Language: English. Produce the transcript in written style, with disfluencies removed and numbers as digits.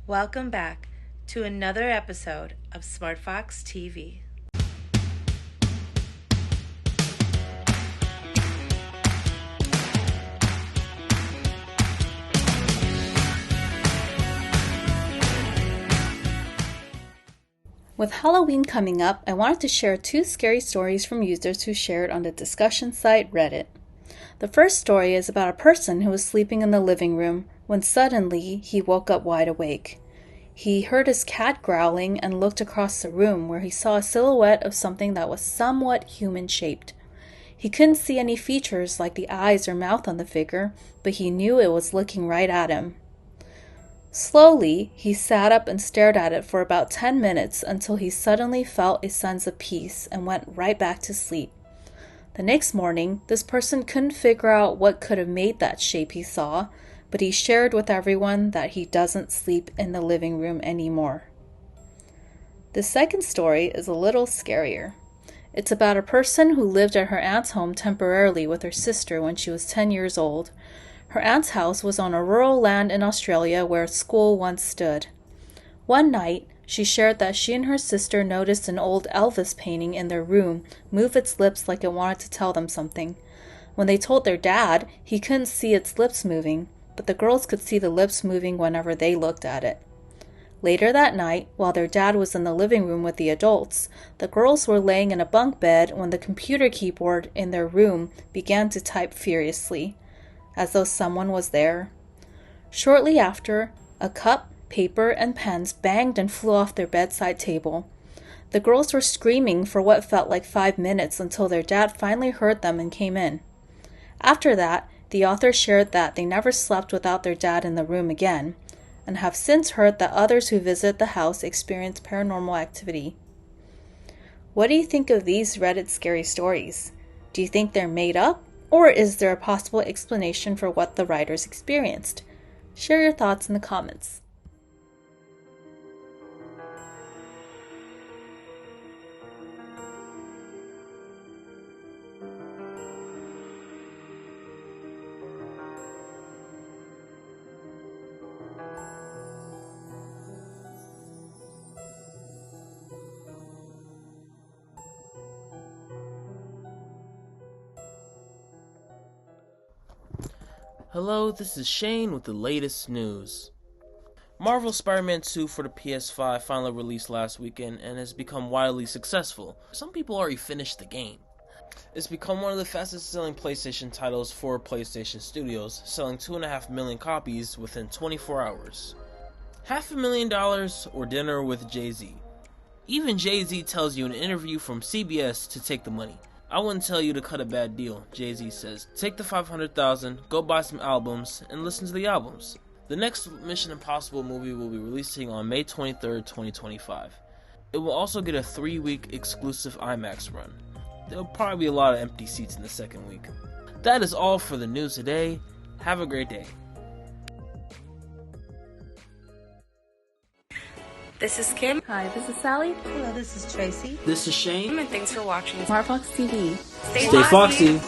Welcome back to another episode of SmartFoxTV. With Halloween coming up, I wanted to share 2 scary stories from users who shared on the discussion site Reddit. The first story is about a person who was sleeping in the living room when suddenly he woke up wide awake. He heard his cat growling and looked across the room where he saw a silhouette of something that was somewhat human-shaped. He couldn't see any features like the eyes or mouth on the figure, but he knew it was looking right at him. Slowly, he sat up and stared at it for about 10 minutes until he suddenly felt a sense of peace and went right back to sleep. The next morning, this person couldn't figure out what could have made that shape he saw, but he shared with everyone that he doesn't sleep in the living room anymore. The second story is a little scarier. It's about a person who lived at her aunt's home temporarily with her sister when she was 10 years old. Her aunt's house was on a rural land in Australia where a school once stood. One night, she shared that she and her sister noticed an old Elvis painting in their room move its lips like it wanted to tell them something. When they told their dad, he couldn't see its lips moving, but the girls could see the lips moving whenever they looked at it. Later that night, while their dad was in the living room with the adults, the girls were laying in a bunk bed when the computer keyboard in their room began to type furiously, as though someone was there. Shortly after, a cup, paper, and pens banged and flew off their bedside table. The girls were screaming for what felt like 5 minutes until their dad finally heard them and came in. After that, the author shared that they never slept without their dad in the room again, and have since heard that others who visit the house experience paranormal activity. What do you think of these Reddit scary stories? Do you think they're made up? Or is there a possible explanation for what the writers experienced? Share your thoughts in the comments. Hello, this is Shane with the latest news. Marvel's Spider-Man 2 for the PS5 finally released last weekend and has become widely successful. Some people already finished the game. It's become one of the fastest selling PlayStation titles for PlayStation Studios, selling 2.5 million copies within 24 hours. $500,000 or dinner with Jay-Z. Even Jay-Z tells you in an interview from CBS to take the money. I wouldn't tell you to cut a bad deal, Jay-Z says. Take the $500,000, go buy some albums, and listen to the albums. The next Mission Impossible movie will be releasing on May 23rd, 2025. It will also get a 3-week exclusive IMAX run. There will probably be a lot of empty seats in the second week. That is all for the news today. Have a great day. This is Kim. Hi, this is Sally. Hello, this is Tracy. This is Shane. And thanks for watching SmartFoxTV. Stay Stay foxy.